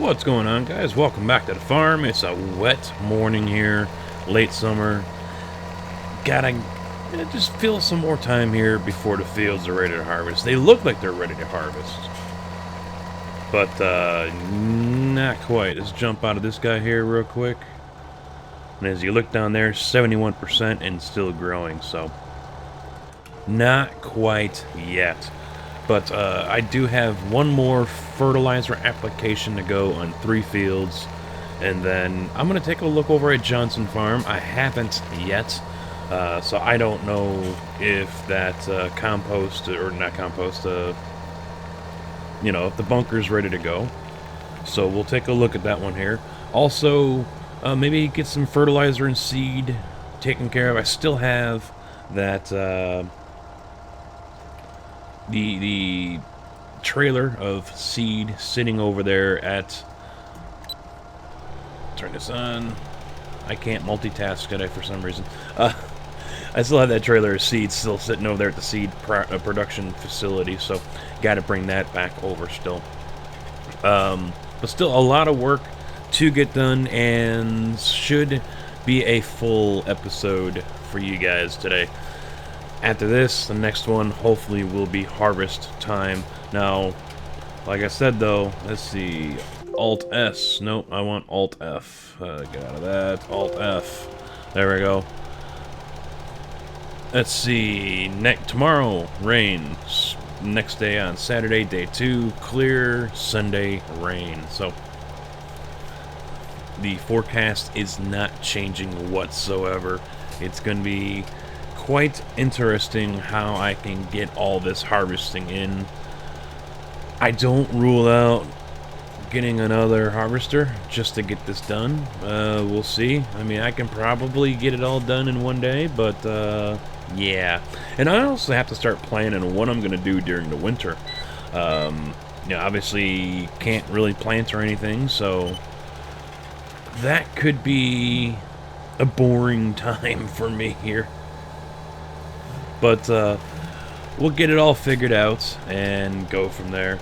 What's going on, guys? Welcome back to the farm. It's a wet morning here, late summer. Gotta just fill some more time here before the fields are ready to harvest. They look like they're ready to harvest, but not quite. Let's jump out of this guy here real quick. And as you look down there, 71% and still growing, so not quite yet. But I do have one more fertilizer application to go on 3 fields. And then I'm going to take a look over at Johnson Farm. I haven't yet. So I don't know if that compost, or not compost, if the bunker's ready to go. So we'll take a look at that one here. Also, maybe get some fertilizer and seed taken care of. I still have that... The trailer of seed sitting over there at... Turn this on. I can't multitask today for some reason. I still have that trailer of seed still sitting over there at the seed production facility, so got to bring that back over still. But still a lot of work to get done, and should be a full episode for you guys today. After this, the next one hopefully will be harvest time. Now, like I said though, let's see, Alt S. Nope, I want Alt F. Get out of that. Alt F. There we go. Let's see. Tomorrow, rain. Next day on Saturday, day 2, clear. Sunday, rain. So the forecast is not changing whatsoever. It's going to be quite interesting how I can get all this harvesting in. I don't rule out getting another harvester just to get this done. We'll see. I mean, I can probably get it all done in one day, but yeah. And I also have to start planning what I'm going to do during the winter. Obviously can't really plant or anything, so that could be a boring time for me here. But we'll get it all figured out and go from there.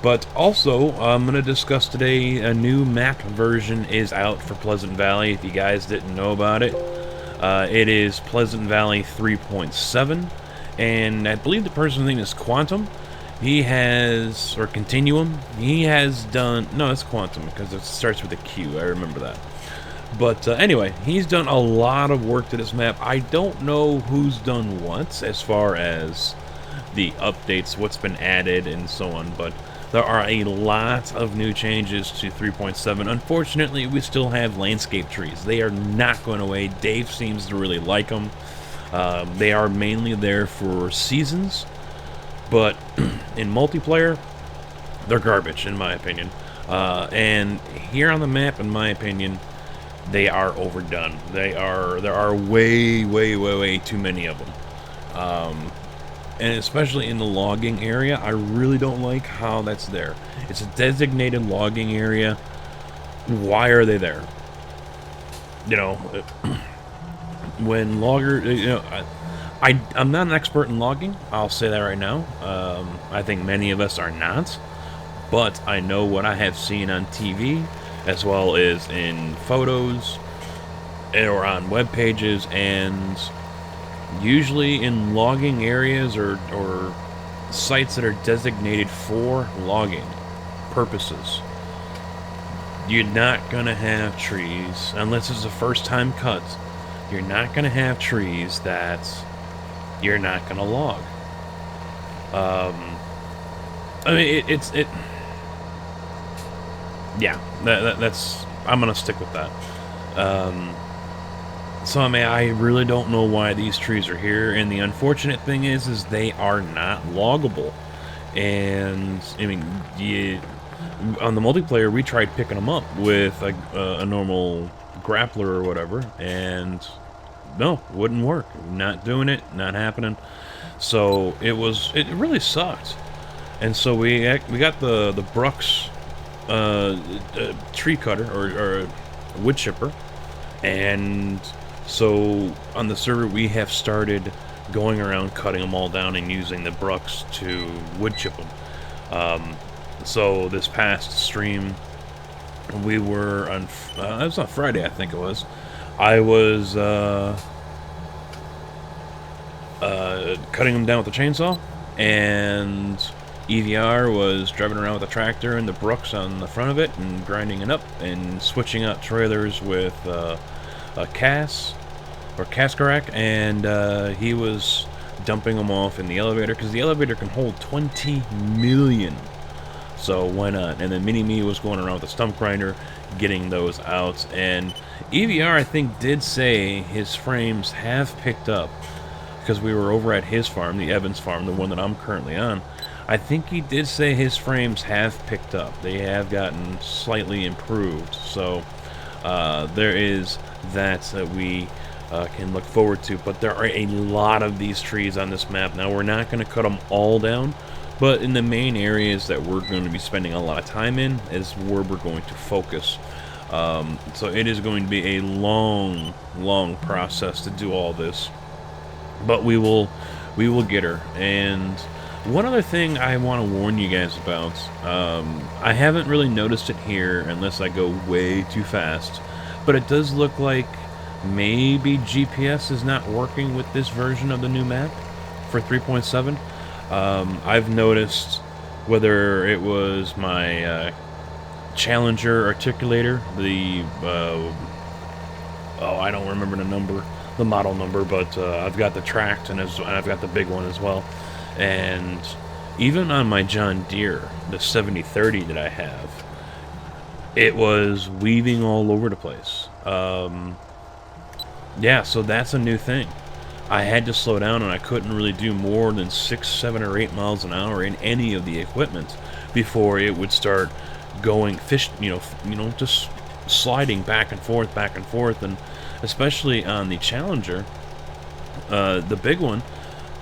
But also, I'm going to discuss today a new map version is out for Pleasant Valley, if you guys didn't know about it. It is Pleasant Valley 3.7, and I believe the person's name is Quantum. He has, or Continuum, he has done, no, it's Quantum, because it starts with a Q, I remember that. But anyway, he's done a lot of work to this map. I don't know who's done what as far as the updates, what's been added, and so on, but there are a lot of new changes to 3.7. Unfortunately, we still have landscape trees. They are not going away. Dave seems to really like them. They are mainly there for seasons, but in multiplayer, they're garbage, in my opinion. And here on the map, in my opinion, they are overdone. There are way too many of them. And especially in the logging area, I really don't like how that's there. It's a designated logging area. Why are they there? When I'm not an expert in logging. I'll say that right now. I think many of us are not. But I know what I have seen on TV, as well as in photos or on web pages, and usually in logging areas or sites that are designated for logging purposes, you're not gonna have trees unless it's a first time cut. You're not gonna have trees that you're not gonna log. I mean, yeah, that's, I'm gonna stick with that. So I mean, I really don't know why these trees are here, and the unfortunate thing is they are not loggable. And I mean, on the multiplayer, we tried picking them up with a normal grappler or whatever, and no, wouldn't work. Not doing it, not happening. So it really sucked. And so we got the Brooks tree cutter or wood chipper, and so on the server we have started going around cutting them all down and using the Brooks to wood chip them. So this past stream We were on, it was on Friday, I think it was. I was cutting them down with a chainsaw, and EVR was driving around with a tractor and the Brooks on the front of it and grinding it up and switching out trailers with a cask rack, and he was dumping them off in the elevator because the elevator can hold 20 million. So why not? And then Mini-Me was going around with a stump grinder, getting those out. And EVR, I think, did say his frames have picked up, because we were over at his farm, the Evans farm, the one that I'm currently on. I think he did say his frames have picked up. They have gotten slightly improved. So there is that we can look forward to. But there are a lot of these trees on this map. Now, we're not going to cut them all down, but in the main areas that we're going to be spending a lot of time in is where we're going to focus. So it is going to be a long, long process to do all this. But we will get her. And one other thing I want to warn you guys about, I haven't really noticed it here unless I go way too fast, but it does look like maybe GPS is not working with this version of the new map for 3.7. I've noticed, whether it was my Challenger articulator, the I don't remember the model number, but I've got the tracked, and I've got the big one as well. And even on my John Deere, the 7030 that I have, it was weaving all over the place. Yeah, so that's a new thing. I had to slow down, and I couldn't really do more than 6, 7, or 8 miles an hour in any of the equipment before it would start going just sliding back and forth, and especially on the Challenger, the big one,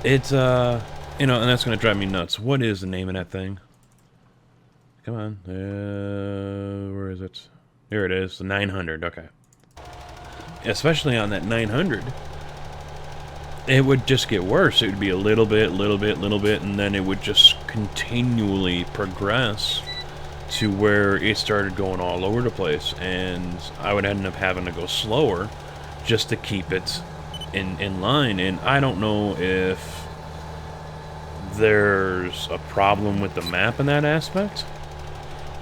it's and that's going to drive me nuts. What is the name of that thing? Come on, where is it? Here it is, the 900. Okay, especially on that 900, it would just get worse. It would be a little bit, and then it would just continually progress to where it started going all over the place, and I would end up having to go slower just to keep it in line. And I don't know if there's a problem with the map in that aspect,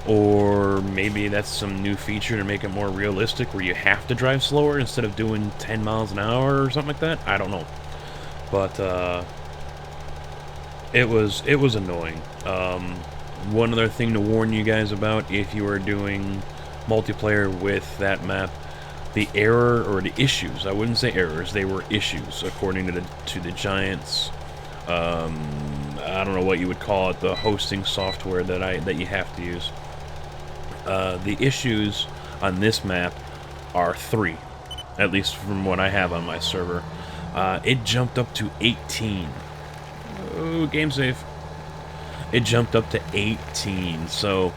or maybe that's some new feature to make it more realistic where you have to drive slower instead of doing 10 miles an hour or something like that. I don't know. But it was annoying. One other thing to warn you guys about, if you are doing multiplayer with that map, the error, or the issues, I wouldn't say errors, they were issues according to the Giants, I don't know what you would call it, the hosting software that you have to use. The issues on this map are 3, at least from what I have on my server. It jumped up to 18. Oh, game save. It jumped up to 18, so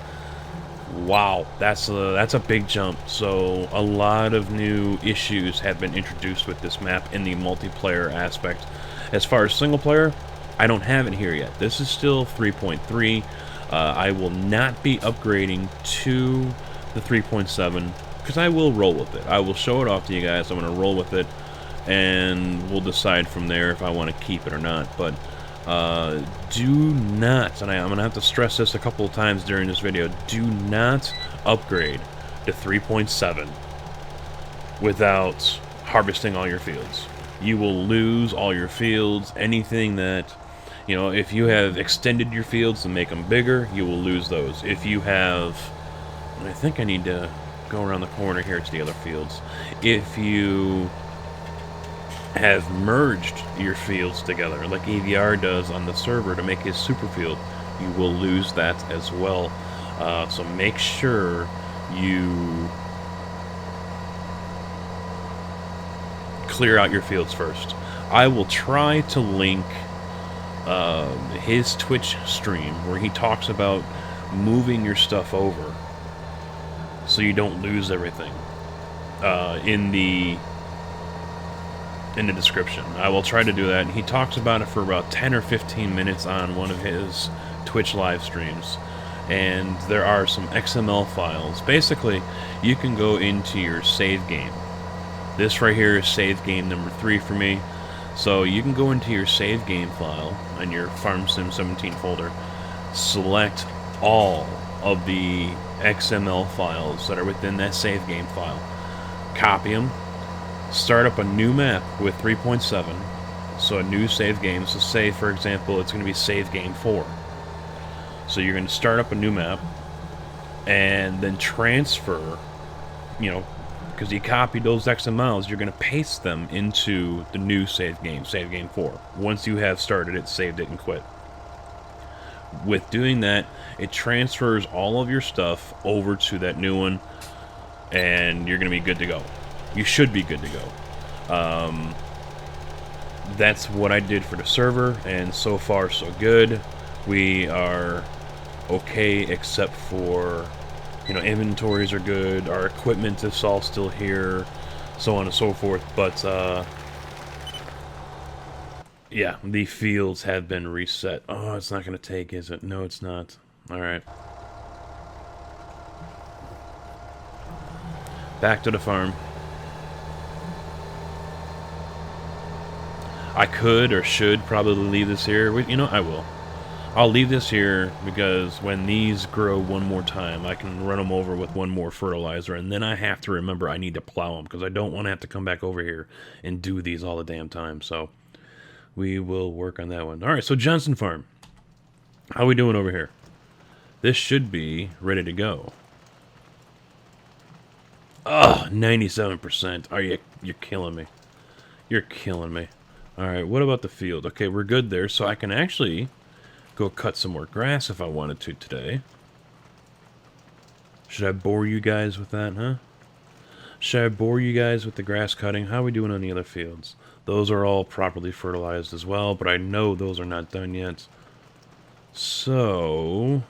wow, that's a big jump. So a lot of new issues have been introduced with this map in the multiplayer aspect. As far as single player, I don't have it here yet. This is still 3.3. I will not be upgrading to the 3.7 because I will roll with it. I will show it off to you guys. I'm going to roll with it, and we'll decide from there if I want to keep it or not. But do not, and I'm going to have to stress this a couple of times during this video, do not upgrade to 3.7 without harvesting all your fields. You will lose all your fields. Anything that, if you have extended your fields to make them bigger, you will lose those. If you have, I think I need to go around the corner here to the other fields. If you have merged your fields together, like EVR does on the server to make his super field, you will lose that as well. So make sure you clear out your fields first. I will try to link his Twitch stream where he talks about moving your stuff over so you don't lose everything in the description. I will try to do that. He talks about it for about 10 or 15 minutes on one of his Twitch live streams, and there are some XML files. Basically, you can go into your save game. This right here is save game number 3 for me. So you can go into your save game file on your PV17 folder, select all of the XML files that are within that save game file, copy them, start up a new map with 3.7, so a new save game. So say, for example, it's going to be save game 4. So you're going to start up a new map, and then transfer, because you copied those XMLs, you're going to paste them into the new save game 4. Once you have started it, saved it, and quit. With doing that, it transfers all of your stuff over to that new one, and you're going to be good to go. You should be good to go. That's what I did for the server, and so far so good. We are okay, except for, inventories are good, our equipment is all still here, so on and so forth, but, yeah, the fields have been reset. Oh, it's not going to take, is it? No, it's not. Alright. Back to the farm. I could or should probably leave this here. I will. I'll leave this here because when these grow one more time, I can run them over with one more fertilizer, and then I have to remember I need to plow them because I don't want to have to come back over here and do these all the damn time. So we will work on that one. All right, so Johnson Farm. How we doing over here? This should be ready to go. Oh, 97%. You're killing me. You're killing me. All right, what about the field? Okay, we're good there, so I can actually go cut some more grass if I wanted to today. Should I bore you guys with that, huh? Should I bore you guys with the grass cutting? How are we doing on the other fields? Those are all properly fertilized as well, but I know those are not done yet. So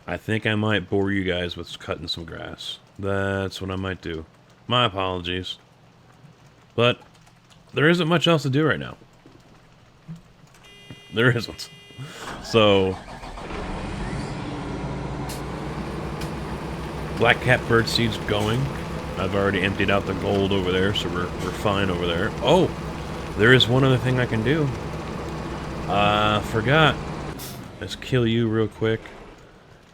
I think I might bore you guys with cutting some grass. That's what I might do. My apologies. But there isn't much else to do right now. There isn't. So black cat bird seed's going. I've already emptied out the gold over there, so we're fine over there. Oh, there is one other thing I can do. Forgot. Let's kill you real quick.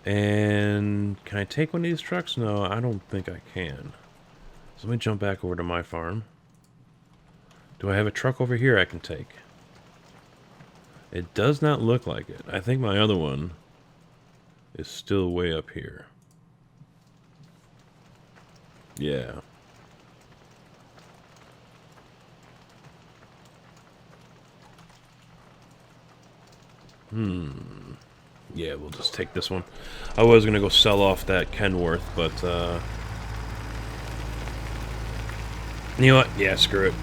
And can I take one of these trucks? No, I don't think I can. So let me jump back over to my farm. Do I have a truck over here I can take? It does not look like it. I think my other one is still way up here. Yeah. Yeah, we'll just take this one. I was going to go sell off that Kenworth, but, you know what? Yeah, screw it.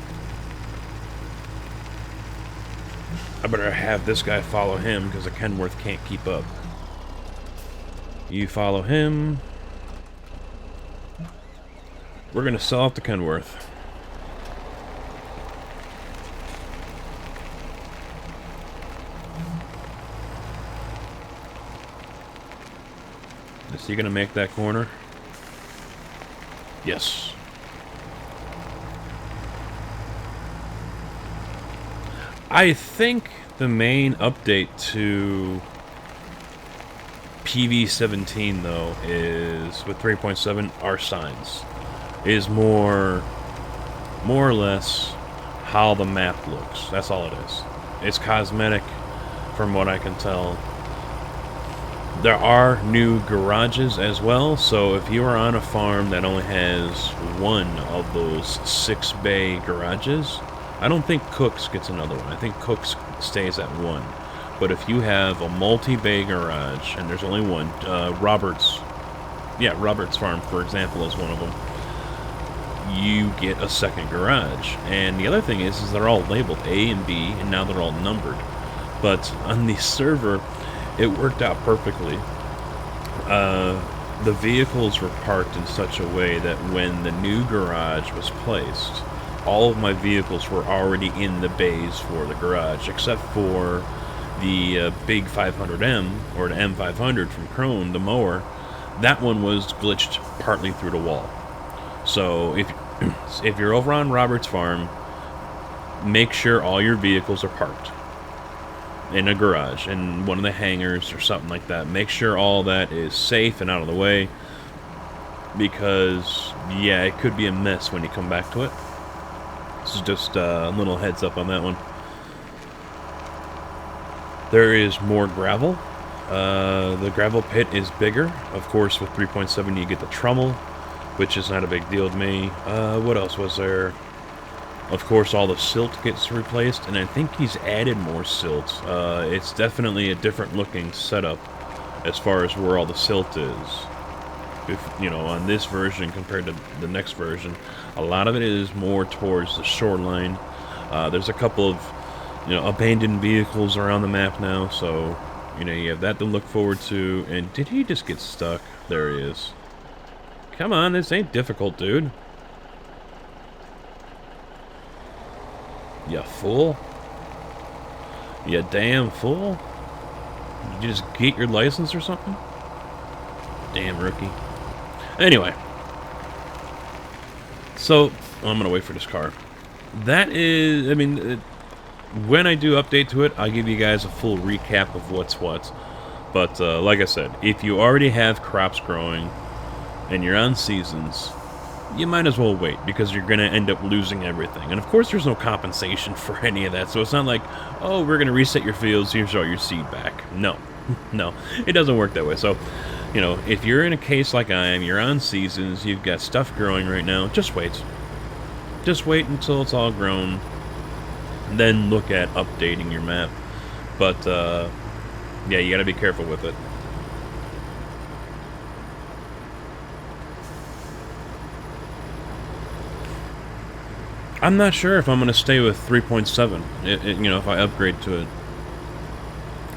I better have this guy follow him, because the Kenworth can't keep up. You follow him. We're going to sell off the Kenworth. Is he going to make that corner? Yes. I think the main update to PV17, though, is with 3.7, our signs. Is more or less how the map looks. That's all it is. It's cosmetic, from what I can tell. There are new garages as well, so if you are on a farm that only has one of those 6-bay garages, I don't think Cook's gets another one. I think Cook's stays at one. But if you have a multi-bay garage, and there's only one, Roberts Farm, for example, is one of them, you get a second garage. And the other thing is they're all labeled A and B, and now they're all numbered. But on the server, it worked out perfectly. The vehicles were parked in such a way that when the new garage was placed, all of my vehicles were already in the bays for the garage, except for the big 500M, or the M500 from Krone, the mower, that one was glitched partly through the wall. So if you're over on Robert's farm, make sure all your vehicles are parked in a garage, in one of the hangars or something like that. Make sure all that is safe and out of the way, because, yeah, it could be a mess when you come back to it. This is just a little heads up on that one. There is more gravel. The gravel pit is bigger. Of course, with 3.7 you get the trommel, which is not a big deal to me. What else was there? Of course, all the silt gets replaced, and I think he's added more silt. It's definitely a different looking setup as far as where all the silt is. You know, on this version compared to the next version, a lot of it is more towards the shoreline. There's a couple of, you know, abandoned vehicles around the map now, so, you know, you have that to look forward to. And did he just get stuck? There he is. Come on, this ain't difficult, dude. You fool. You damn fool. Did you just get your license or something? Damn rookie. Anyway. So, I'm going to wait for this car. That is, I mean, when I do update to it, I'll give you guys a full recap of what's what. But, like I said, if you already have crops growing and you're on seasons, you might as well wait, because you're going to end up losing everything. And of course, there's no compensation for any of that, so it's not like, oh, we're going to reset your fields, here's all your seed back. No. No, it doesn't work that way. So, you know, if you're in a case like I am, you're on seasons, you've got stuff growing right now, just wait. Just wait until it's all grown, then look at updating your map. But, yeah, you got to be careful with it. I'm not sure if I'm going to stay with 3.7, you know, if I upgrade to it.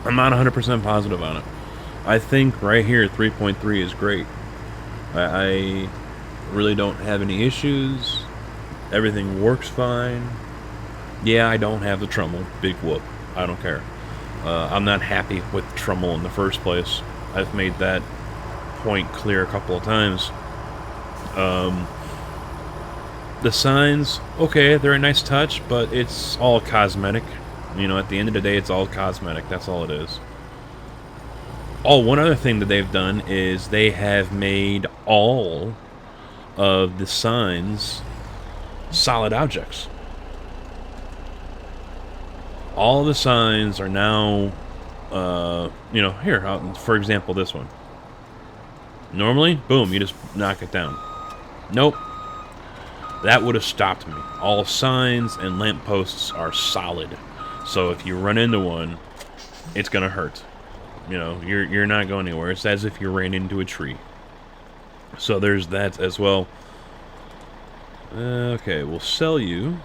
I'm not 100% positive on it. I think right here, 3.3 is great. I really don't have any issues. Everything works fine. Yeah, I don't have the trommel. Big whoop. I don't care. I'm not happy with the trommel in the first place. I've made that point clear a couple of times. The signs, okay, they're a nice touch, but it's all cosmetic. You know, at the end of the day, it's all cosmetic. That's all it is. Oh, one other thing that they've done is they have made all of the signs solid objects. All the signs are now, you know, here, for example, this one. Normally, boom, you just knock it down. Nope. That would have stopped me. All signs and lampposts are solid. So if you run into one, it's gonna hurt. You know, you're not going anywhere. It's as if you ran into a tree. So there's that as well. Okay, we'll sell you.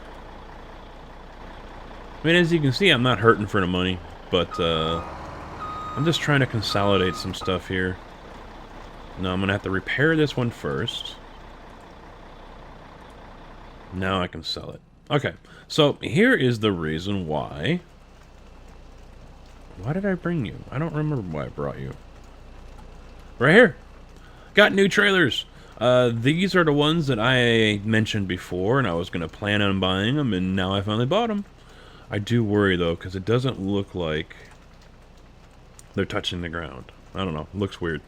I mean, as you can see, I'm not hurting for the money, but I'm just trying to consolidate some stuff here. Now I'm gonna have to repair this one first. Now I can sell it. Okay, so here is the reason why. Why did I bring you? I don't remember why I brought you. Right here. Got new trailers. These are the ones that I mentioned before, and I was going to plan on buying them, and now I finally bought them. I do worry, though, because it doesn't look like they're touching the ground. I don't know. It looks weird.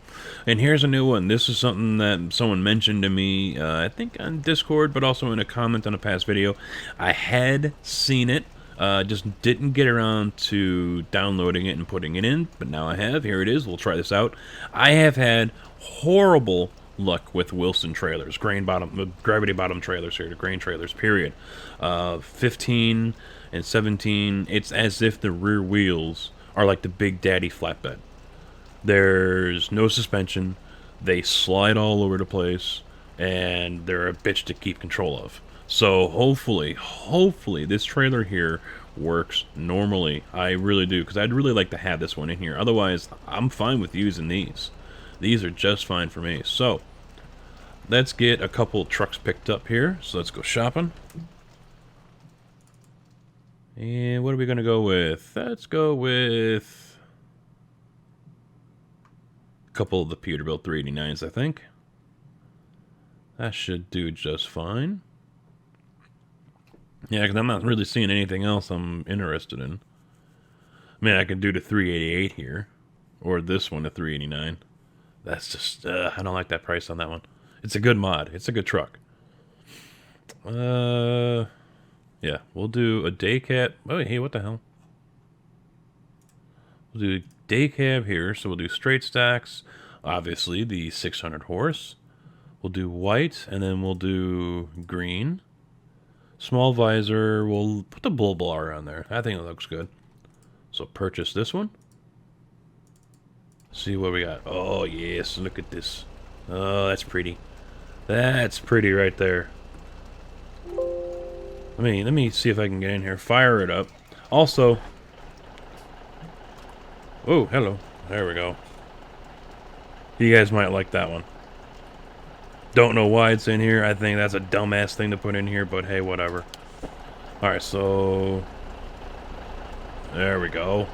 And here's a new one. This is something that someone mentioned to me, I think on Discord, but also in a comment on a past video. I had seen it, just didn't get around to downloading it and putting it in, but now I have. Here it is. We'll try this out. I have had horrible luck with Wilson trailers, gravity bottom trailers here, the grain trailers, period. 15 and 17, it's as if the rear wheels are like the Big Daddy flatbed. There's no suspension, they slide all over the place, and they're a bitch to keep control of. So hopefully this trailer here works normally. I really do, because I'd really like to have this one in here. Otherwise, I'm fine with using these. These are just fine for me. So, let's get a couple trucks picked up here. So let's go shopping. And what are we going to go with? Let's go with a couple of the Peterbilt 389s, I think. That should do just fine. Yeah, because I'm not really seeing anything else I'm interested in. I mean, I could do the 388 here. Or this one, the 389. That's just, I don't like that price on that one. It's a good mod. It's a good truck. Yeah, we'll do a day cab. Oh, hey, what the hell? We'll do day cab here. So we'll do straight stacks. Obviously, the 600 horse. We'll do white, and then we'll do green. Small visor. We'll put the bull bar on there. I think it looks good. So purchase this one. See what we got. Oh, yes. Look at this. Oh, that's pretty. That's pretty right there. Let me see if I can get in here. Fire it up. Also. Oh, hello. There we go. You guys might like that one. Don't know why it's in here. I think that's a dumbass thing to put in here, but hey, whatever. Alright, so... there we go.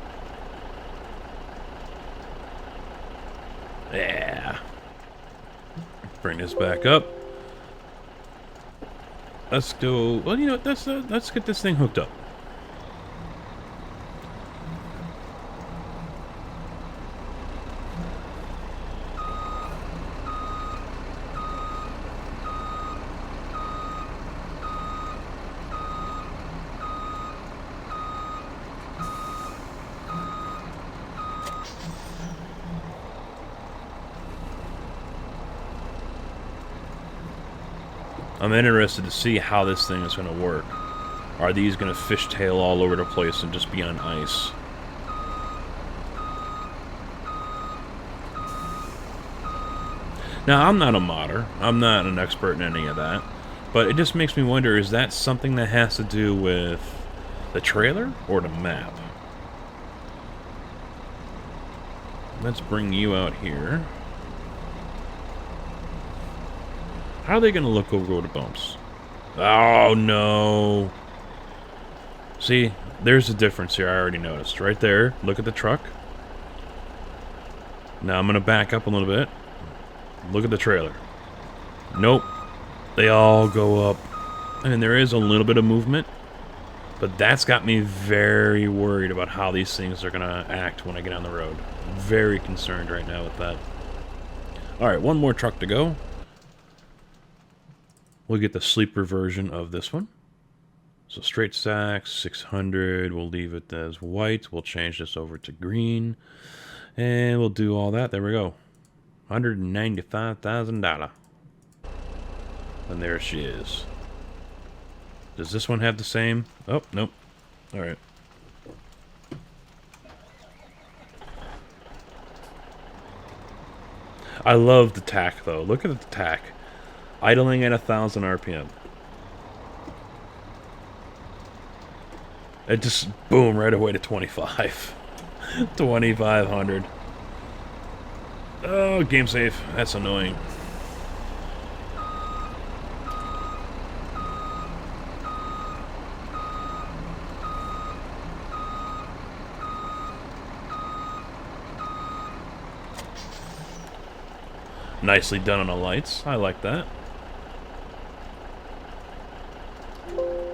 Yeah. Bring this back up. Let's go... well, you know, let's get this thing hooked up. I'm interested to see how this thing is going to work. Are these going to fishtail all over the place and just be on ice? Now, I'm not a modder. I'm not an expert in any of that. But it just makes me wonder, is that something that has to do with the trailer or the map? Let's bring you out here. How are they going to look over the bumps? Oh, no. See, there's a difference here I already noticed. Right there, look at the truck. Now I'm going to back up a little bit. Look at the trailer. Nope. They all go up. And there is a little bit of movement. But that's got me very worried about how these things are going to act when I get on the road. Very concerned right now with that. Alright, one more truck to go. We'll get the sleeper version of this one. So straight stacks, 600. We'll leave it as white. We'll change this over to green. And we'll do all that. There we go. $195,000. And there she is. Does this one have the same? Oh, nope. Alright. I love the tack, though. Look at the tack. Idling at 1,000 RPM. It just, boom, right away to 25. 2,500. Oh, game safe. That's annoying. Nicely done on the lights. I like that.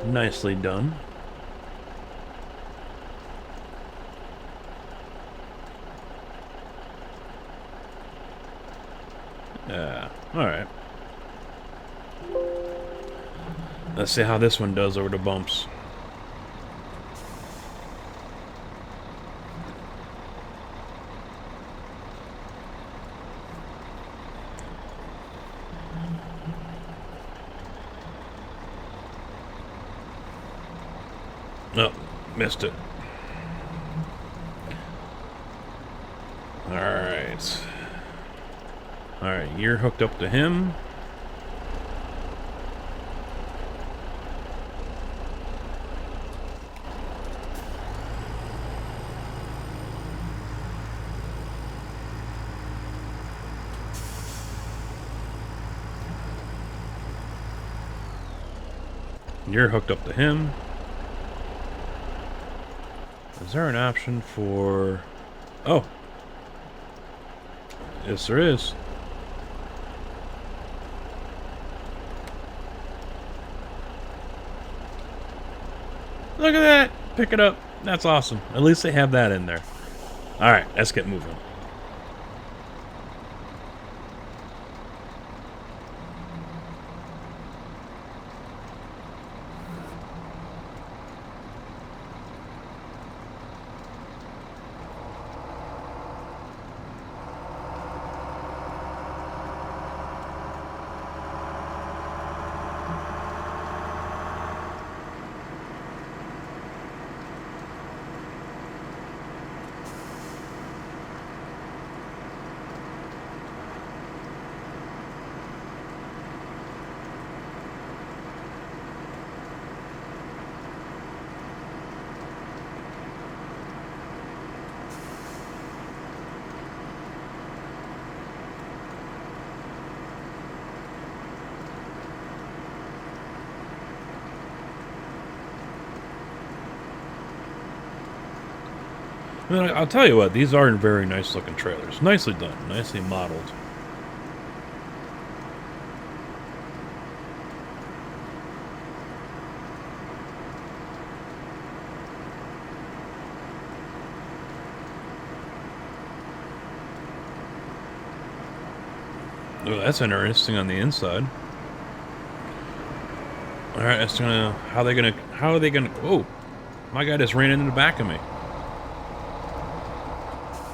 Nicely done. Yeah, alright. Let's see how this one does over the bumps. Oh, missed it. Alright. Alright, you're hooked up to him. You're hooked up to him. Is there an option for... Oh. Yes, there is. Look at that! Pick it up. That's awesome. At least they have that in there. Alright, let's get moving. I mean, I'll tell you what, these are very nice looking trailers. Nicely done, nicely modeled. Oh, that's interesting on the inside. Alright, that's gonna... How are they gonna... Oh! My guy just ran into the back of me.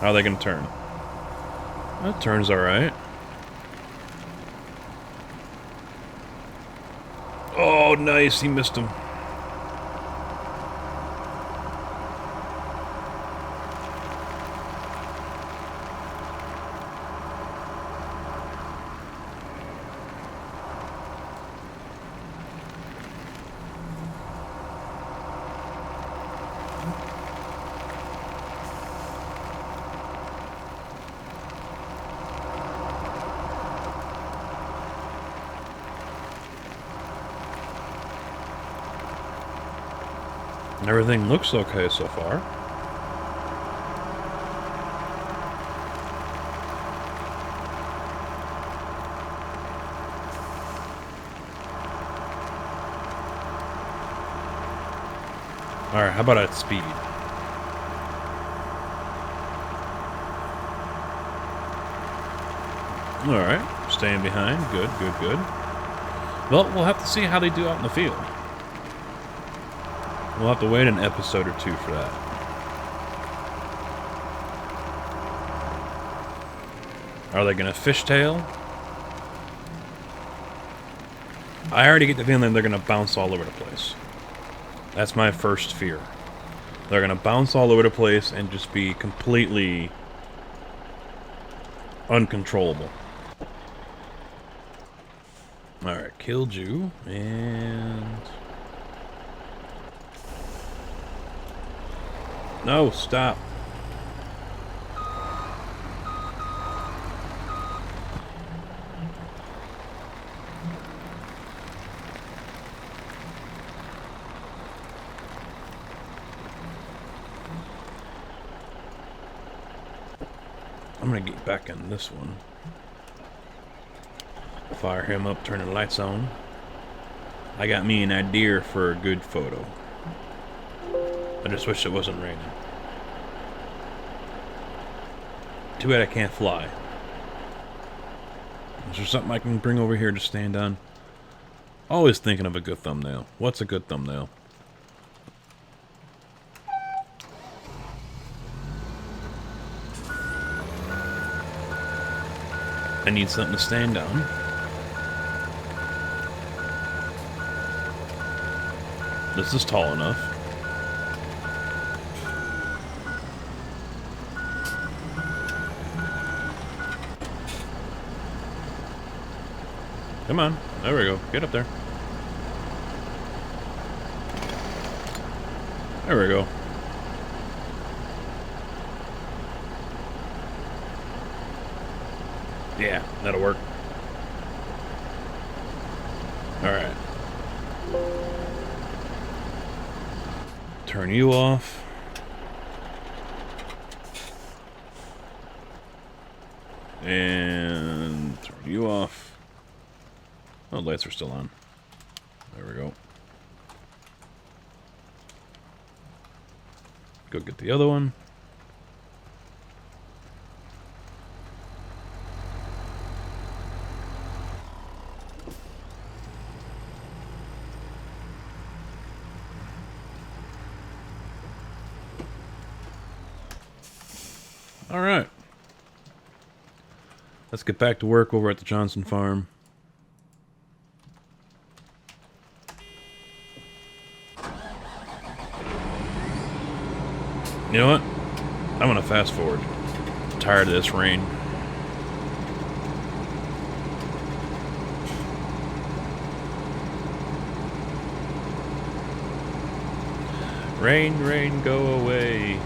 How are they gonna turn? That turns alright. Oh, nice. He missed him. Everything looks okay so far. Alright, how about at speed? Alright, staying behind. Good, good, good. Well, we'll have to see how they do out in the field. We'll have to wait an episode or two for that. Are they going to fishtail? I already get the feeling they're going to bounce all over the place. That's my first fear. They're going to bounce all over the place and just be completely uncontrollable. Alright, killed you, and... No, stop. I'm gonna get back in this one. Fire him up, turn the lights on. I got me an idea for a good photo. I just wish it wasn't raining. Too bad I can't fly. Is there something I can bring over here to stand on? Always thinking of a good thumbnail. What's a good thumbnail? I need something to stand on. This is tall enough. Come on. There we go. Get up there. There we go. Yeah, that'll work. Alright. Turn you off. And turn you off. Oh, the lights are still on. There we go. Go get the other one. All right. Let's get back to work over at the Johnson farm. You know what? I'm gonna fast forward. I'm tired of this rain. Rain, rain, go away.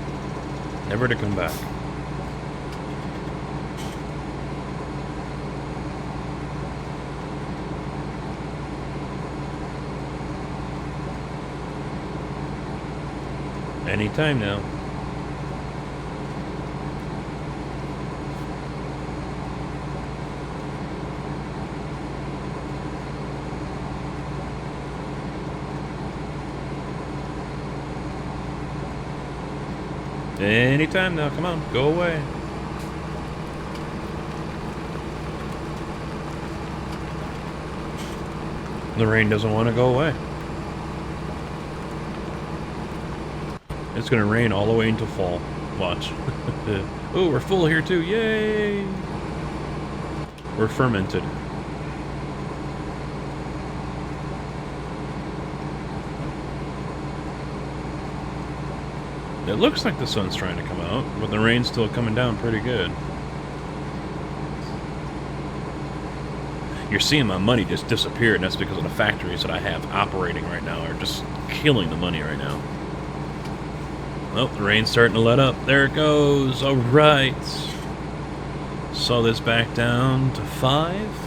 Never to come back. Anytime now. Anytime now, come on, go away. The rain doesn't want to go away. It's gonna rain all the way until fall. Watch. Oh, we're full here too, yay! We're fermented. It looks like the sun's trying to come out, but the rain's still coming down pretty good. You're seeing my money just disappear, and that's because of the factories that I have operating right now are just killing the money right now. Oh, the rain's starting to let up. There it goes. All right. Saw this back down to 5.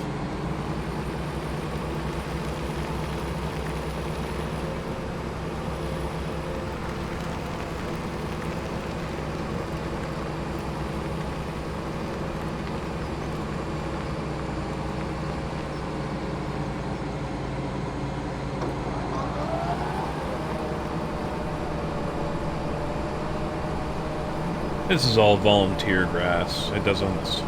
This is all volunteer grass. It doesn't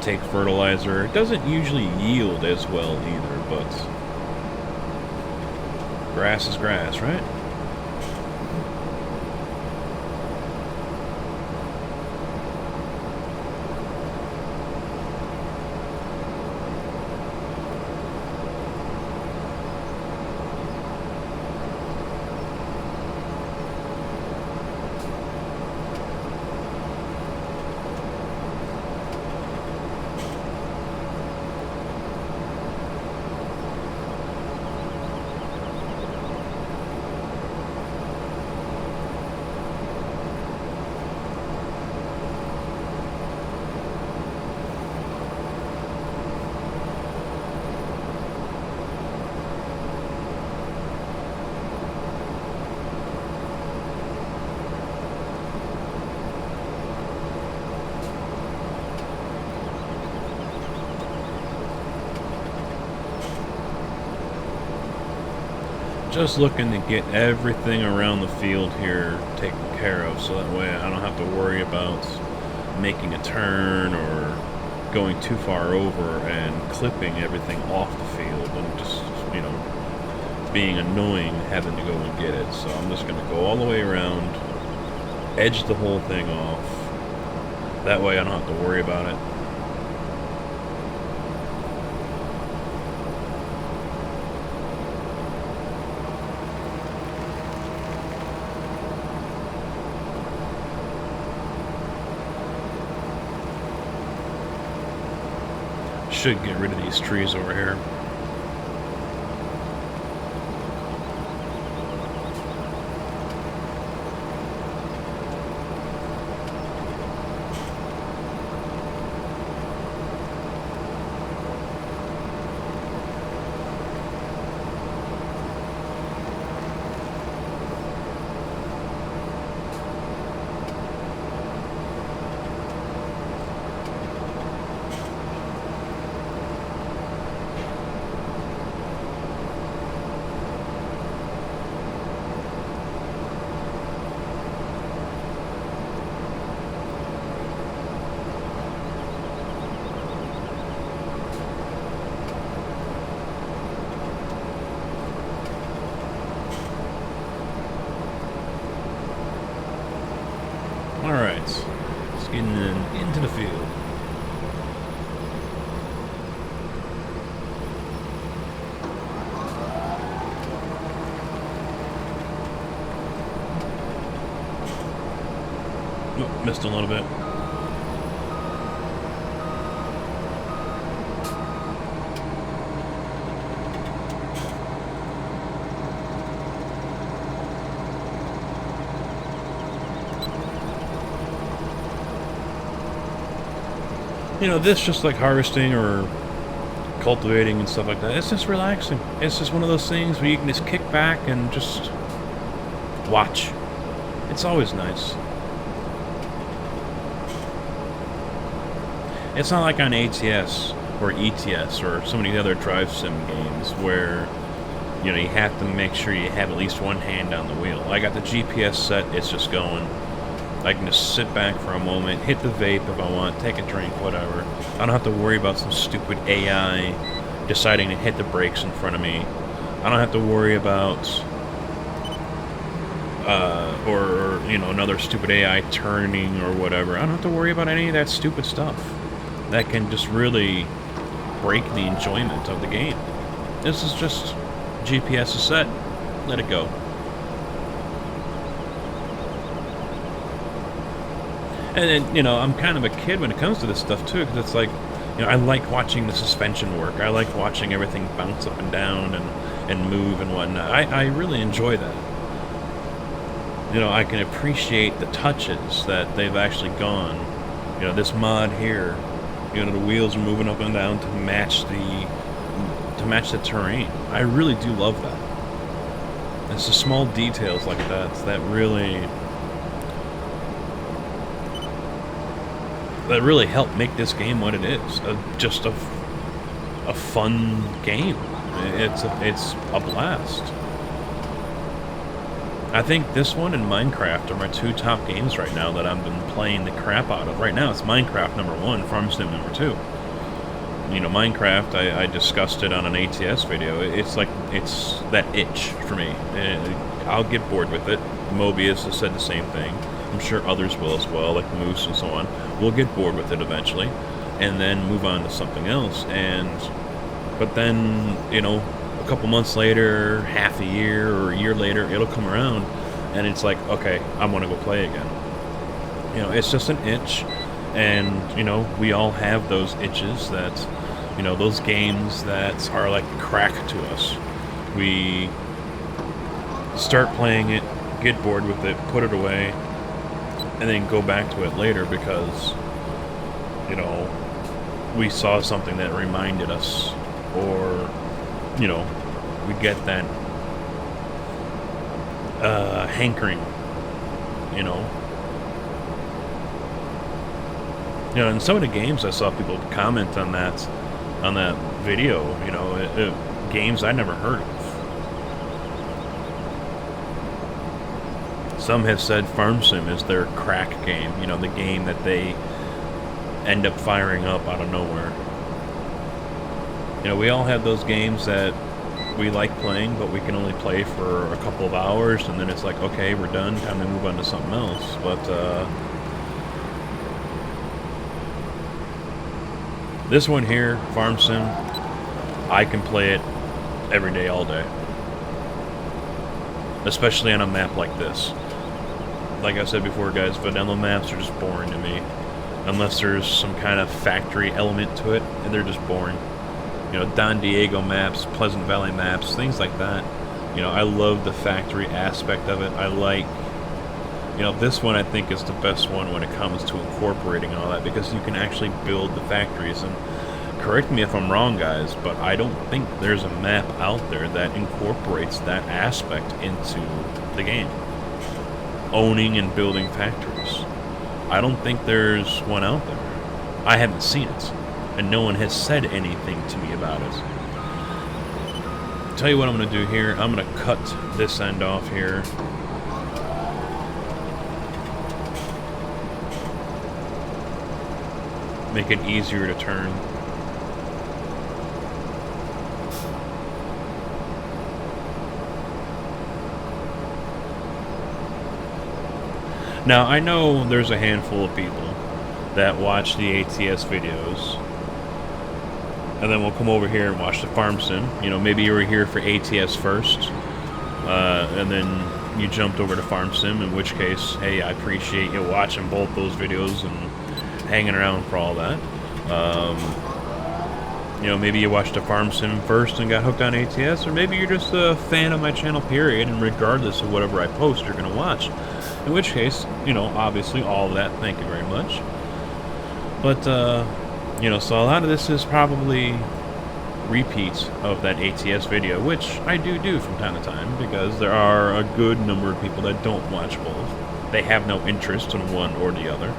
take fertilizer. It doesn't usually yield as well either, but grass is grass, right? Just looking to get everything around the field here taken care of, so that way I don't have to worry about making a turn or going too far over and clipping everything off the field and just, you know, being annoying having to go and get it. So I'm just going to go all the way around, edge the whole thing off. That way I don't have to worry about it. Should get rid of these trees over here. Alright, let's get into the field. Oh, missed a little bit. You know, this just like harvesting or cultivating and stuff like that, it's just relaxing. It's just one of those things where you can just kick back and just watch. It's always nice. It's not like on ATS or ETS or some of the other drive sim games where, you know, you have to make sure you have at least one hand on the wheel. I got the GPS set, it's just going. I can just sit back for a moment, hit the vape if I want, take a drink, whatever. I don't have to worry about some stupid AI deciding to hit the brakes in front of me. I don't have to worry about, or you know, another stupid AI turning or whatever. I don't have to worry about any of that stupid stuff. That can just really break the enjoyment of the game. This is just GPS is set, let it go. And then, you know, I'm kind of a kid when it comes to this stuff, too, because it's like, you know, I like watching the suspension work. I like watching everything bounce up and down and move and whatnot. I really enjoy that. You know, I can appreciate the touches that they've actually gone. You know, this mod here, you know, the wheels are moving up and down to match the terrain. I really do love that. It's the small details like that that really help make this game what it is. Just a fun game. It's a blast. I think this one and Minecraft are my two top games right now that I've been playing the crap out of. Right now it's Minecraft #1, Farm Sim #2. You know, Minecraft, I discussed it on an ATS video. It's that itch for me. I'll get bored with it. Mobius has said the same thing. I'm sure others will as well, like Moose and so on. We'll get bored with it eventually, and then move on to something else. But then, you know, a couple months later, half a year or a year later, it'll come around, and it's like, okay, I want to go play again. You know, it's just an itch, and, you know, we all have those itches that, you know, those games that are like crack to us. We start playing it, get bored with it, put it away, and then go back to it later because, you know, we saw something that reminded us, or, you know, we get that hankering, you know. You know, in some of the games I saw people comment on that video, you know, games I never heard of. Some have said Farm Sim is their crack game, you know, the game that they end up firing up out of nowhere. You know, we all have those games that we like playing, but we can only play for a couple of hours, and then it's like, okay, we're done, time to move on to something else. But, this one here, Farm Sim, I can play it every day, all day. Especially on a map like this. Like I said before, guys, vanilla maps are just boring to me. Unless there's some kind of factory element to it, and they're just boring. You know, Don Diego maps, Pleasant Valley maps, things like that. You know, I love the factory aspect of it. I like, you know, this one I think is the best one when it comes to incorporating all that, because you can actually build the factories. And correct me if I'm wrong, guys, but I don't think there's a map out there that incorporates that aspect into the game. Owning and building factories. I don't think there's one out there. I haven't seen it, and no one has said anything to me about it. Tell you what I'm going to do here. I'm going to cut this end off here. Make it easier to turn. Now, I know there's a handful of people that watch the ATS videos, and then we'll come over here and watch the farm sim. You know, maybe you were here for ATS first, and then you jumped over to farm sim, in which case, hey, I appreciate you watching both those videos and hanging around for all that. You know, maybe you watched the farm sim first and got hooked on ATS, or maybe you're just a fan of my channel, period, and regardless of whatever I post, you're going to watch. In which case, you know, obviously all of that, thank you very much. But, you know, so a lot of this is probably repeats of that ATS video, which I do from time to time, because there are a good number of people that don't watch both. They have no interest in one or the other.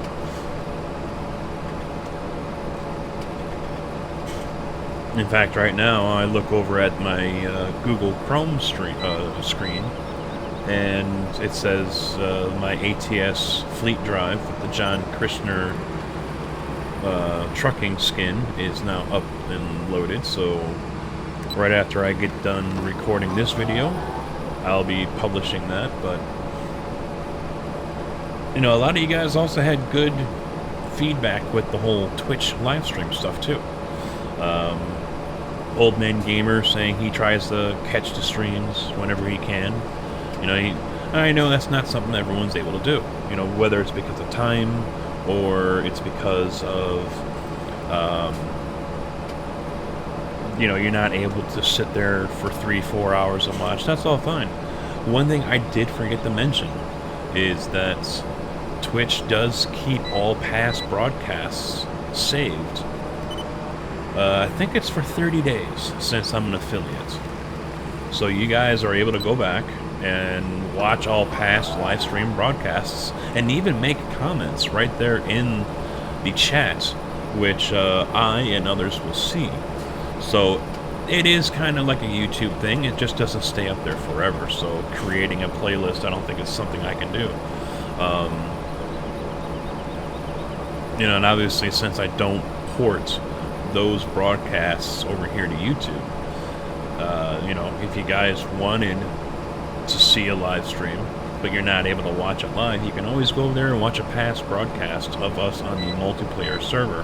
In fact, right now, I look over at my Google Chrome screen, and it says my ATS fleet drive with the John Christner trucking skin is now up and loaded. So right after I get done recording this video, I'll be publishing that. But, you know, a lot of you guys also had good feedback with the whole Twitch live stream stuff, too. Old Man Gamer saying he tries to catch the streams whenever he can. You know, I know that's not something that everyone's able to do. You know, whether it's because of time or it's because of, you know, you're not able to sit there for 3-4 hours and watch. That's all fine. One thing I did forget to mention is that Twitch does keep all past broadcasts saved. I think it's for 30 days, since I'm an affiliate. So you guys are able to go back and watch all past live stream broadcasts, and even make comments right there in the chat, which I and others will see. So it is kind of like a YouTube thing. It just doesn't stay up there forever. So creating a playlist, I don't think it's something I can do. You know, and obviously, since I don't port those broadcasts over here to YouTube, you know, if you guys wanted to see a live stream but you're not able to watch it live, you can always go over there and watch a past broadcast of us on the multiplayer server,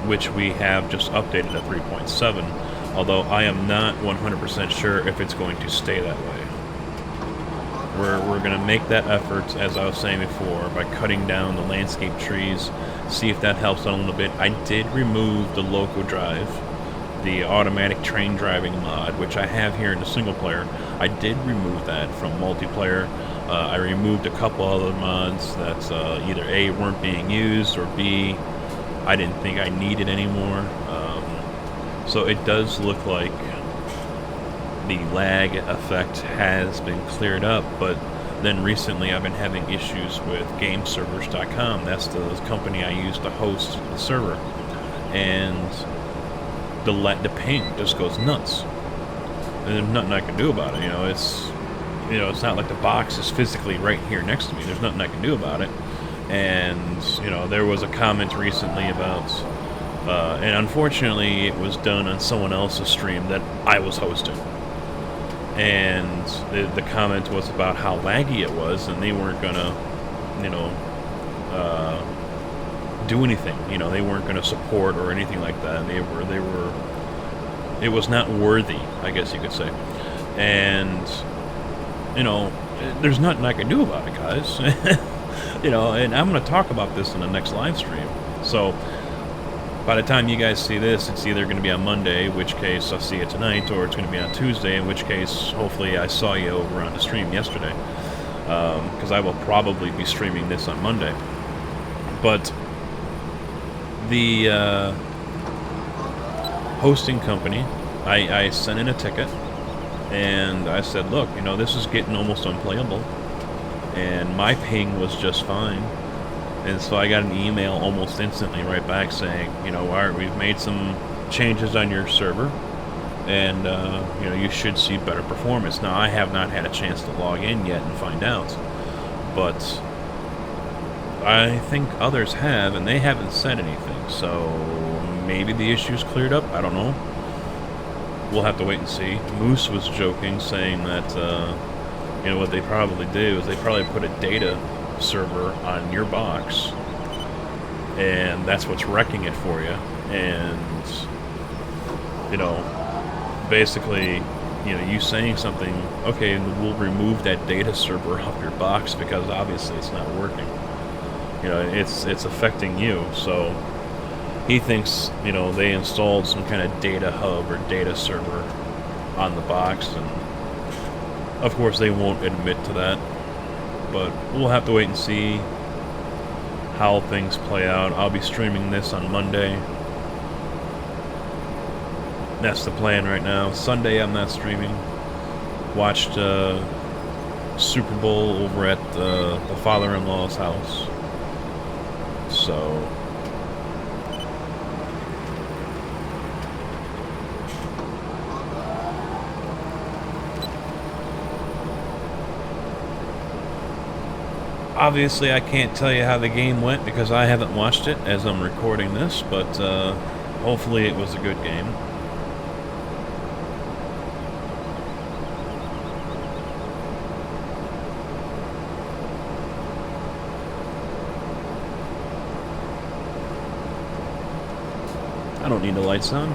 which we have just updated at 3.7, although I am not 100% sure if it's going to stay that way. We're going to make that effort, as I was saying before, by cutting down the landscape trees, see if that helps out a little bit. I did remove the local drive, the automatic train driving mod, which I have here in the single player. I did remove that from multiplayer. I removed a couple other mods that either A, weren't being used, or B, I didn't think I needed anymore. So it does look like the lag effect has been cleared up, but then recently I've been having issues with GameServers.com. That's the company I use to host the server, and the ping just goes nuts, and there's nothing I can do about it. You know, it's not like the box is physically right here next to me. There's nothing I can do about it. And you know, there was a comment recently about, and unfortunately it was done on someone else's stream that I was hosting, and the comment was about how laggy it was, and they weren't gonna, you know, do anything. You know, they weren't going to support or anything like that. It was not worthy, I guess you could say. And, you know, there's nothing I can do about it, guys. You know, and I'm going to talk about this in the next live stream. So, by the time you guys see this, it's either going to be on Monday, in which case I'll see you tonight, or it's going to be on Tuesday, in which case, hopefully, I saw you over on the stream yesterday. Because I will probably be streaming this on Monday. But the hosting company, I sent in a ticket, and I said, look, you know, this is getting almost unplayable, and my ping was just fine. And so I got an email almost instantly right back saying, you know, all right, we've made some changes on your server, and you know, you should see better performance. Now, I have not had a chance to log in yet and find out, but I think others have, and they haven't said anything, so maybe the issue's cleared up. I don't know. We'll have to wait and see. Moose was joking, saying that, you know, what they probably do is they probably put a data server on your box, and that's what's wrecking it for you. And, you know, basically, you know, you saying something, okay, we'll remove that data server off your box because obviously it's not working. You know, it's affecting you. So he thinks, you know, they installed some kind of data hub or data server on the box, and of course they won't admit to that. But we'll have to wait and see how things play out. I'll be streaming this on Monday. That's the plan right now. Sunday I'm not streaming. Watched Super Bowl over at the father-in-law's house. So obviously I can't tell you how the game went because I haven't watched it as I'm recording this, but hopefully it was a good game. I don't need the lights on.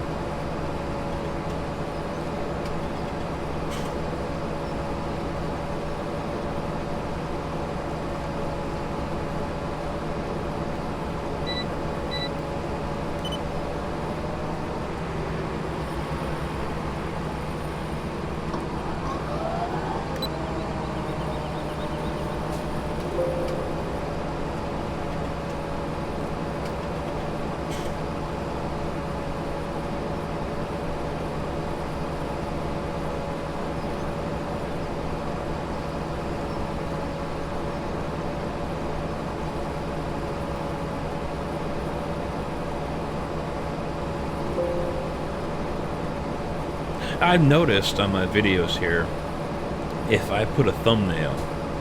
I've noticed on my videos here, if I put a thumbnail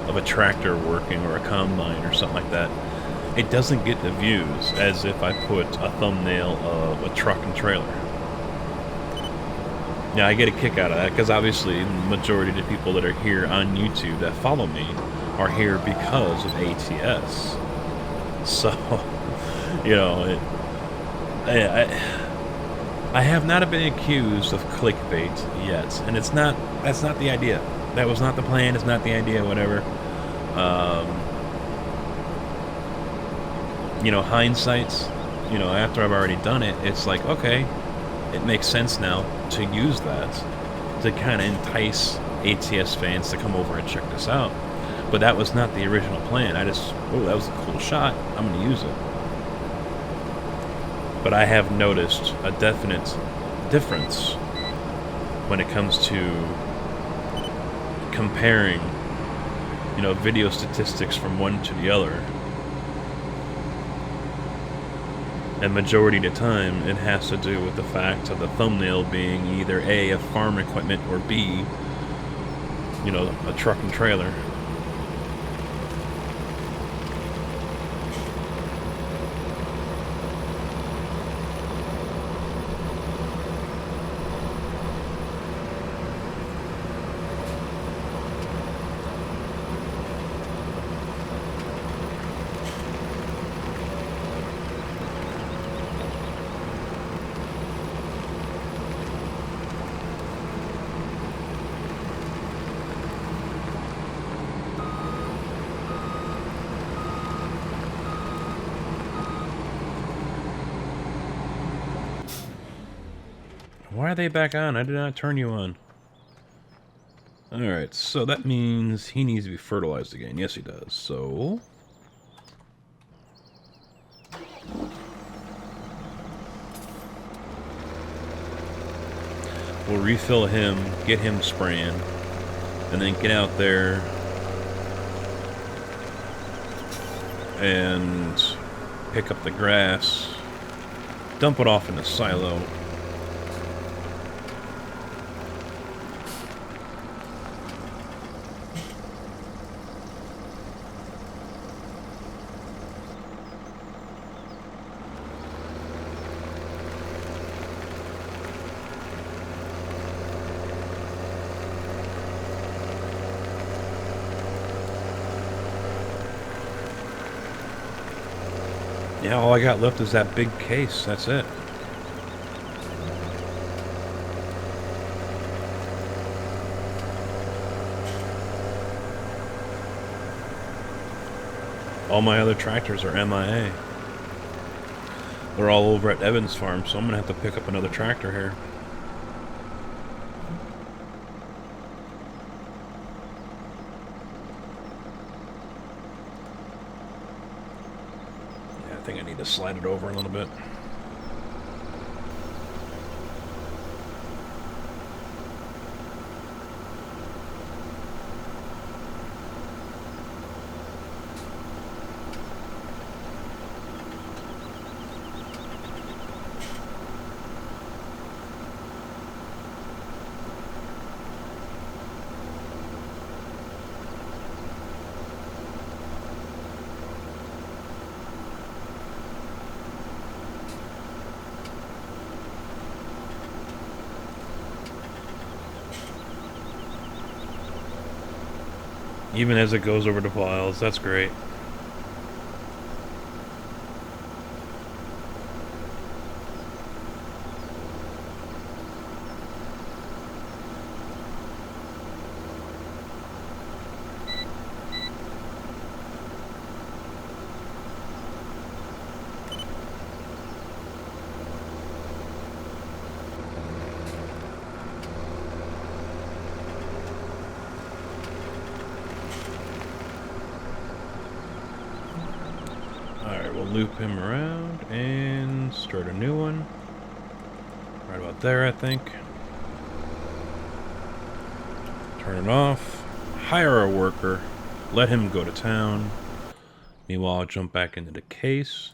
of a tractor working or a combine or something like that, it doesn't get the views as if I put a thumbnail of a truck and trailer. Yeah, I get a kick out of that because obviously the majority of the people that are here on YouTube that follow me are here because of ATS. So, you know, I have not been accused of clickbait yet, and that's not the idea. That was not the plan. It's not the idea. Whatever. You know, hindsight. You know, after I've already done it, it's like, okay, it makes sense now to use that to kind of entice ATS fans to come over and check this out. But that was not the original plan. I just, oh, that was a cool shot. I'm going to use it. But I have noticed a definite difference when it comes to comparing, you know, video statistics from one to the other. And majority of the time, it has to do with the fact of the thumbnail being either A, of farm equipment, or B, you know, a truck and trailer. Why are they back on? I did not turn you on. Alright, so that means he needs to be fertilized again. Yes, he does. So we'll refill him, get him spraying, and then get out there and pick up the grass, dump it off in the silo. Yeah, all I got left is that big case. That's it. All my other tractors are MIA. They're all over at Evans Farm, so I'm gonna have to pick up another tractor here. Yeah, I think I need to slide it over a little bit. Even as it goes over the piles, that's great. Loop him around and start a new one. Right about there, I think. Turn it off. Hire a worker. Let him go to town. Meanwhile, I'll jump back into the case.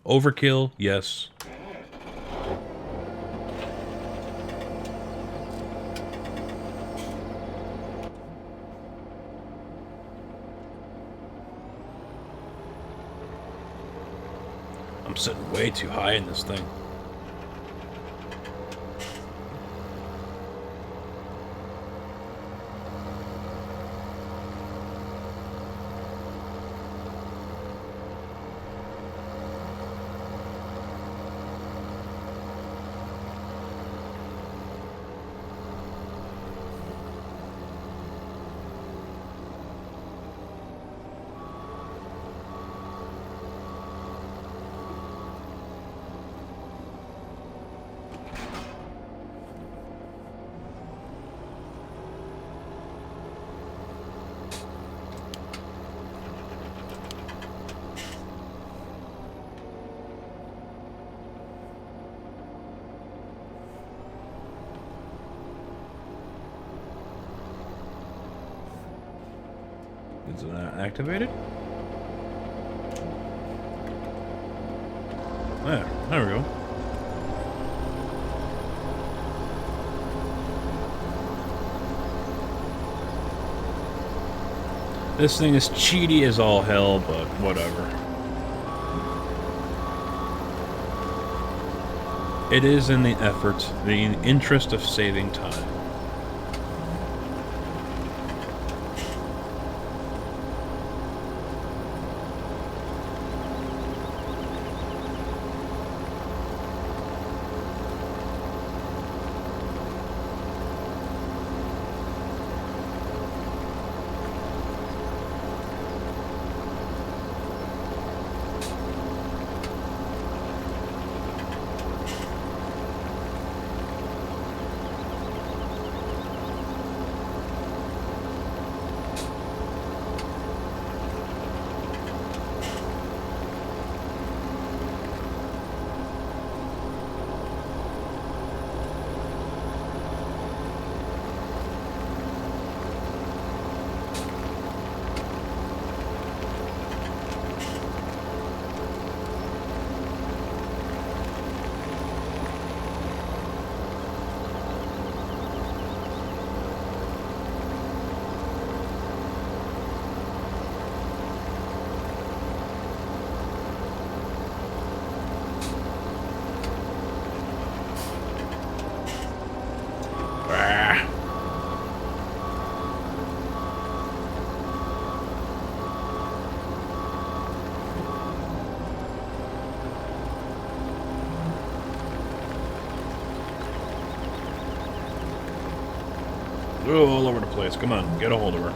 Overkill, yes. I'm sitting way too high in this thing. Is it activated? There we go. This thing is cheaty as all hell, but whatever. It is in the effort, the interest of saving time. Oh, all over the place. Come on, get a hold of her.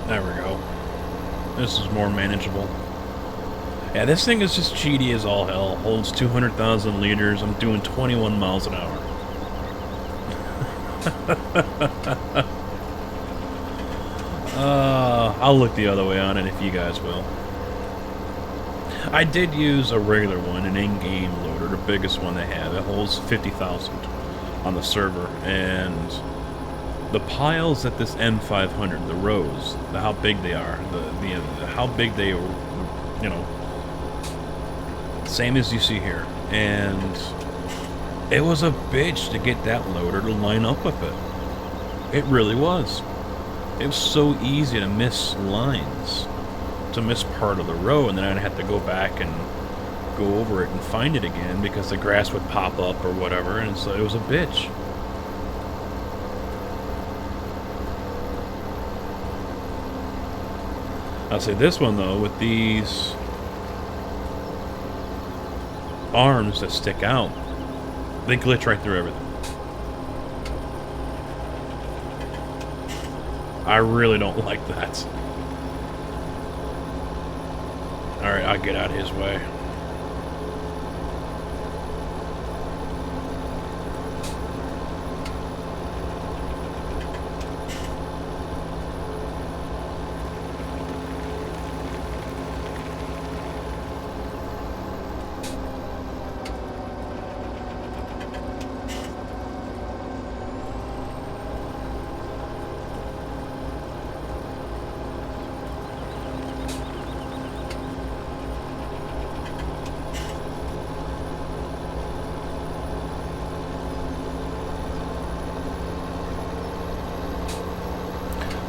There we go. This is more manageable. Yeah, this thing is just cheaty as all hell. Holds 200,000 liters. I'm doing 21 miles an hour. I'll look the other way on it if you guys will. I did use a regular one, an in-game loader, the biggest one they have. It holds 50,000 on the server, and the piles at this M500, the rows, how big they are, how big they are, you know, same as you see here. And it was a bitch to get that loader to line up with it. It really was. It was so easy to miss lines, to miss part of the row, and then I'd have to go back and go over it and find it again because the grass would pop up or whatever, and so it was a bitch. I'll say this one though, with these arms that stick out, they glitch right through everything. I really don't like that. Alright, I'll get out of his way.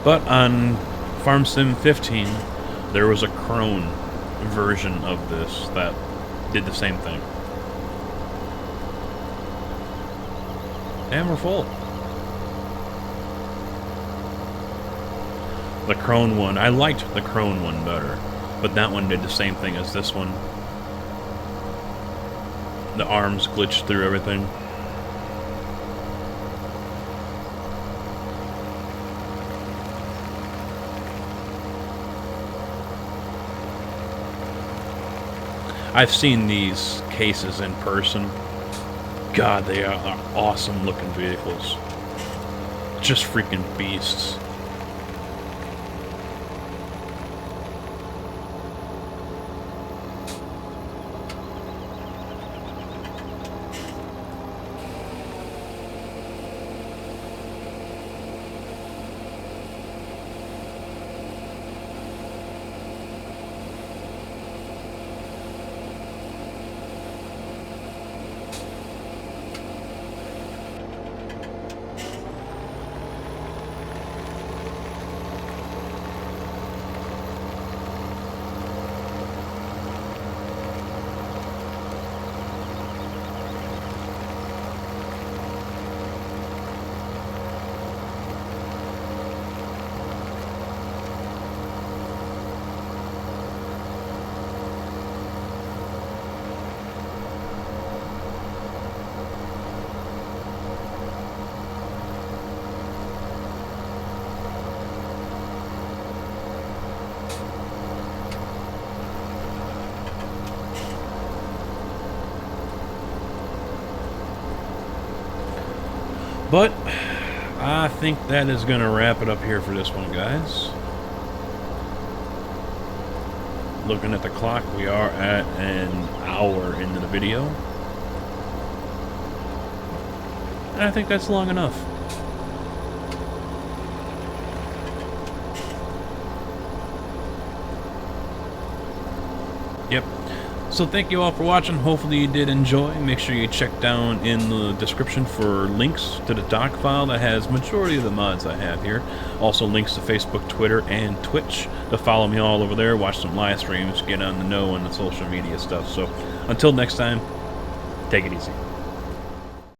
But on PV17, there was a Crone version of this that did the same thing. And we're full. The Crone one, I liked the Crone one better, but that one did the same thing as this one. The arms glitched through everything. I've seen these cases in person. God, they are awesome looking vehicles. Just freaking beasts. But I think that is going to wrap it up here for this one, guys. Looking at the clock, we are at an hour into the video. And I think that's long enough. Yep. So thank you all for watching. Hopefully you did enjoy. Make sure you check down in the description for links to the doc file that has majority of the mods I have here. Also links to Facebook, Twitter, and Twitch to follow me all over there. Watch some live streams, get on the know on the social media stuff. So until next time, take it easy.